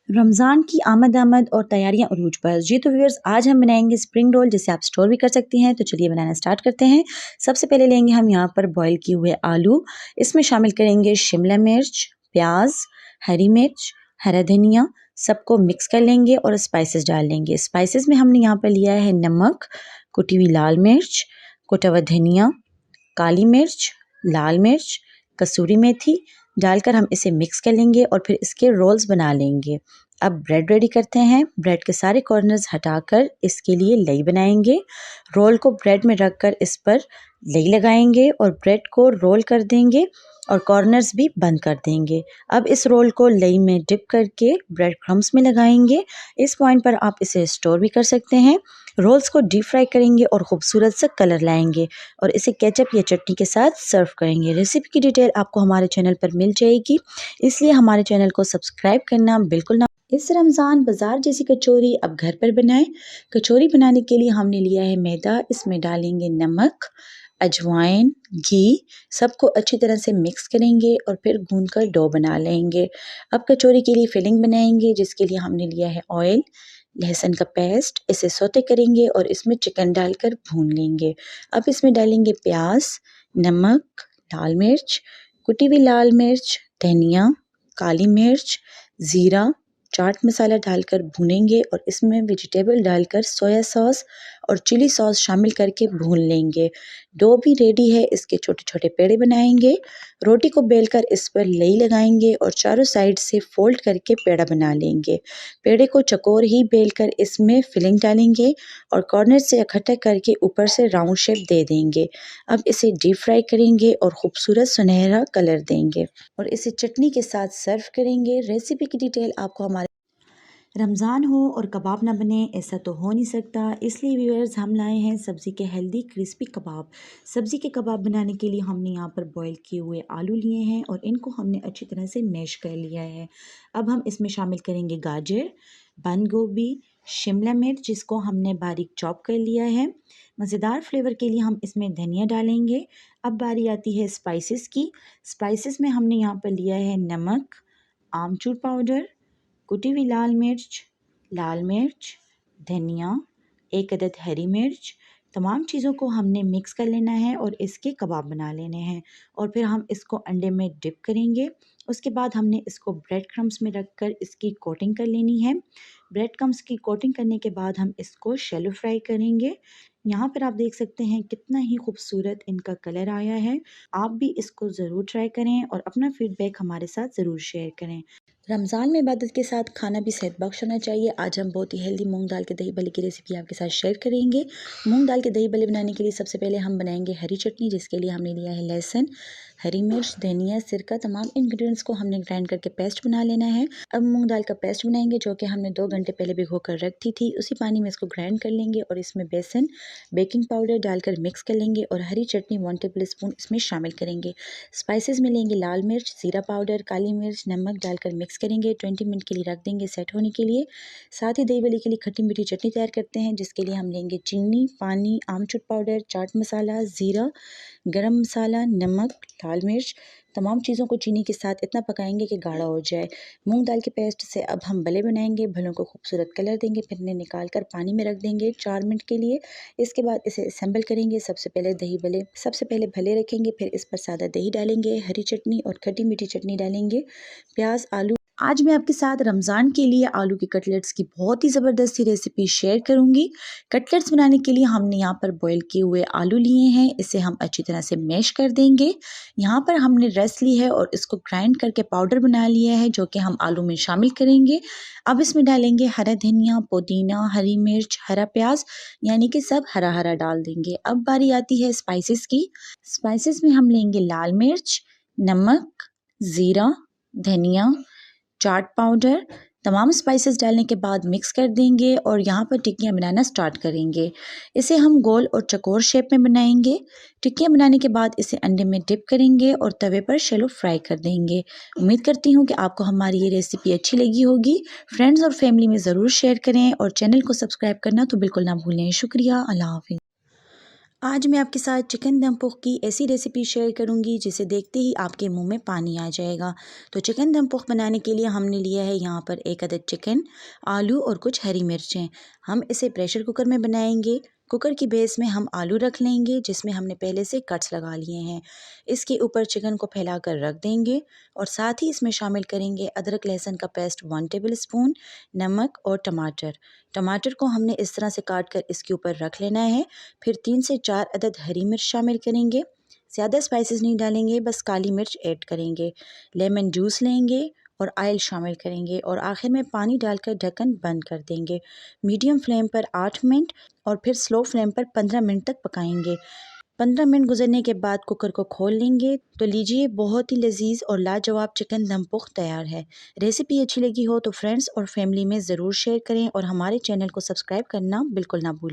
रमज़ान की आमद और तैयारियां उरूज पर। जी तो व्यूअर्स, आज हम बनाएंगे स्प्रिंग रोल, जिसे आप स्टोर भी कर सकती हैं। तो चलिए बनाना स्टार्ट करते हैं। सबसे पहले लेंगे हम यहाँ पर बॉईल किए हुए आलू। इसमें शामिल करेंगे शिमला मिर्च, प्याज, हरी मिर्च, हरा धनिया। सबको मिक्स कर लेंगे और स्पाइसेस डाल लेंगे। स्पाइसेस में हमने यहाँ पर लिया है नमक, कुटी हुई लाल मिर्च, कुटा हुआ धनिया, काली मिर्च, लाल मिर्च, कसूरी मेथी डालकर हम इसे मिक्स कर लेंगे और फिर इसके रोल्स बना लेंगे। अब ब्रेड रेडी करते हैं। ब्रेड के सारे कॉर्नर्स हटाकर इसके लिए लई बनाएंगे। रोल को ब्रेड में रखकर इस पर लई लगाएंगे और ब्रेड को रोल कर देंगे और कॉर्नर्स भी बंद कर देंगे। अब इस रोल को लई में डिप करके ब्रेड क्रम्स में लगाएंगे। इस पॉइंट पर आप इसे स्टोर भी कर सकते हैं। रोल्स को डीप फ्राई करेंगे और खूबसूरत सा कलर लाएंगे और इसे केचप या चटनी के साथ सर्व करेंगे। रेसिपी की डिटेल आपको हमारे चैनल पर मिल जाएगी, इसलिए हमारे चैनल को सब्सक्राइब करना बिल्कुल ना। इस रमज़ान बाजार जैसी कचौरी अब घर पर बनाएं। कचौरी बनाने के लिए हमने लिया है मैदा। इसमें डालेंगे नमक, अजवाइन, घी। सबको अच्छी तरह से मिक्स करेंगे और फिर गूंदकर डो बना लेंगे। अब कचौरी के लिए फिलिंग बनाएंगे, जिसके लिए हमने लिया है ऑयल, लहसुन का पेस्ट। इसे सौते करेंगे और इसमें चिकन डालकर भून लेंगे। अब इसमें डालेंगे प्याज, नमक, लाल मिर्च, कुटी हुई लाल मिर्च, धनिया, काली मिर्च, ज़ीरा, चाट मसाला डालकर भूनेंगे और इसमें वेजिटेबल डालकर सोया सॉस और चिली सॉस शामिल करके भून लेंगे। डो भी रेडी है। इसके छोटे छोटे पेड़े बनाएंगे। रोटी को बेलकर इस पर लई लगाएंगे और चारों साइड से फोल्ड करके पेड़ा बना लेंगे। पेड़े को चकोर ही बेलकर इसमें फिलिंग डालेंगे और कॉर्नर से इकट्ठा करके ऊपर से राउंड शेप दे देंगे। अब इसे डीप फ्राई करेंगे और खूबसूरत सुनहरा कलर देंगे और इसे चटनी के साथ सर्व करेंगे। रेसिपी की डिटेल आपको हमारे रमज़ान हो और कबाब ना बने, ऐसा तो हो नहीं सकता। इसलिए व्यूअर्स, हम लाए हैं सब्ज़ी के हेल्दी क्रिस्पी कबाब। सब्ज़ी के कबाब बनाने के लिए हमने यहाँ पर बॉईल किए हुए आलू लिए हैं और इनको हमने अच्छी तरह से मैश कर लिया है। अब हम इसमें शामिल करेंगे गाजर, बंद गोभी, शिमला मिर्च, जिसको हमने बारीक चॉप कर लिया है। मज़ेदार फ्लेवर के लिए हम इसमें धनिया डालेंगे। अब बारी आती है स्पाइसेस की। स्पाइसेस में हमने यहाँ पर लिया है नमक, आमचूर पाउडर, कुटी हुई लाल मिर्च, धनिया, एक अदद हरी मिर्च। तमाम चीज़ों को हमने मिक्स कर लेना है और इसके कबाब बना लेने हैं और फिर हम इसको अंडे में डिप करेंगे। उसके बाद हमने इसको ब्रेड क्रम्स में रखकर इसकी कोटिंग कर लेनी है। ब्रेड क्रम्स की कोटिंग करने के बाद हम इसको शैलो फ्राई करेंगे। यहाँ पर आप देख सकते हैं कितना ही खूबसूरत इनका कलर आया है। आप भी इसको ज़रूर ट्राई करें और अपना फीडबैक हमारे साथ ज़रूर शेयर करें। रमज़ान में इबादत के साथ खाना भी सेहत बख्श होना चाहिए। आज हम बहुत ही हेल्दी मूंग दाल के दही भल्ले की रेसिपी आपके साथ शेयर करेंगे। मूंग दाल के दही भल्ले बनाने के लिए सबसे पहले हम बनाएंगे हरी चटनी, जिसके लिए हमने लिया है लहसुन, हरी मिर्च, धनिया, सिरका। तमाम इंग्रेडिएंट्स को हमने ग्राइंड करके पेस्ट बना लेना है। अब मूंग दाल का पेस्ट बनाएंगे, जो कि हमने 2 घंटे पहले भिगो कर रख दी थी। उसी पानी में इसको ग्राइंड कर लेंगे और इसमें बेसन, बेकिंग पाउडर डालकर मिक्स कर लेंगे और हरी चटनी 1 टेबल स्पून इसमें शामिल करेंगे। स्पाइसेस में लेंगे लाल मिर्च, ज़ीरा पाउडर, काली मिर्च, नमक डालकर मिक्स करेंगे। 20 मिनट के लिए रख देंगे सेट होने के लिए। साथ ही दही बल्ले के लिए खट्टी मीठी चटनी तैयार करते हैं, जिसके लिए हम लेंगे चीनी, पानी, आमचूर पाउडर, चाट मसाला, ज़ीरा, गरम मसाला, नमक, लाल मिर्च। तमाम चीज़ों को चीनी के साथ इतना पकाएंगे कि गाढ़ा हो जाए। मूंग दाल के पेस्ट से अब हम भले बनाएंगे। भलों को खूबसूरत कलर देंगे, फिर इन्हें निकाल कर पानी में रख देंगे 4 मिनट के लिए। इसके बाद इसे असेंबल करेंगे। सबसे पहले भले रखेंगे, फिर इस पर सादा दही डालेंगे, हरी चटनी और खट्टी मीठी चटनी डालेंगे, प्याज, आलू। आज मैं आपके साथ रमज़ान के लिए आलू के कटलेट्स की बहुत ही ज़बरदस्ती रेसिपी शेयर करूंगी। कटलेट्स बनाने के लिए हमने यहाँ पर बॉईल किए हुए आलू लिए हैं। इसे हम अच्छी तरह से मैश कर देंगे। यहाँ पर हमने रस ली है और इसको ग्राइंड करके पाउडर बना लिया है, जो कि हम आलू में शामिल करेंगे। अब इसमें डालेंगे हरा धनिया, पुदीना, हरी मिर्च, हरा प्याज, यानी कि सब हरा हरा डाल देंगे। अब बारी आती है स्पाइसेस की। स्पाइसेस में हम लेंगे लाल मिर्च, नमक, ज़ीरा, धनिया, चाट पाउडर। तमाम स्पाइसेस डालने के बाद मिक्स कर देंगे और यहाँ पर टिक्कियाँ बनाना स्टार्ट करेंगे। इसे हम गोल और चकोर शेप में बनाएंगे। टिक्कियाँ बनाने के बाद इसे अंडे में डिप करेंगे और तवे पर शैलो फ्राई कर देंगे। उम्मीद करती हूँ कि आपको हमारी ये रेसिपी अच्छी लगी होगी। फ्रेंड्स और फैमिली में ज़रूर शेयर करें और चैनल को सब्सक्राइब करना तो बिल्कुल ना भूलें। शुक्रिया। अल्लाह हाफिज़। आज मैं आपके साथ चिकन दम पुख की ऐसी रेसिपी शेयर करूंगी जिसे देखते ही आपके मुंह में पानी आ जाएगा। तो चिकन दम पुख बनाने के लिए हमने लिया है यहाँ पर 1 अदद चिकन, आलू और कुछ हरी मिर्चें। हम इसे प्रेशर कुकर में बनाएंगे। कुकर की बेस में हम आलू रख लेंगे जिसमें हमने पहले से कट्स लगा लिए हैं। इसके ऊपर चिकन को फैलाकर रख देंगे और साथ ही इसमें शामिल करेंगे अदरक लहसुन का पेस्ट 1 टेबल स्पून, नमक और टमाटर। टमाटर को हमने इस तरह से काट कर इसके ऊपर रख लेना है। फिर 3 से 4 अदद हरी मिर्च शामिल करेंगे। ज़्यादा स्पाइसेस नहीं डालेंगे, बस काली मिर्च ऐड करेंगे। लेमन जूस लेंगे और ऑयल शामिल करेंगे और आखिर में पानी डालकर ढक्कन बंद कर देंगे। मीडियम फ्लेम पर 8 मिनट और फिर स्लो फ्लेम पर 15 मिनट तक पकाएंगे। 15 मिनट गुजरने के बाद कुकर को खोल लेंगे। तो लीजिए, बहुत ही लजीज और लाजवाब चिकन दम पुख तैयार है। रेसिपी अच्छी लगी हो तो फ्रेंड्स और फैमिली में ज़रूर शेयर करें और हमारे चैनल को सब्सक्राइब करना बिल्कुल ना भूलें।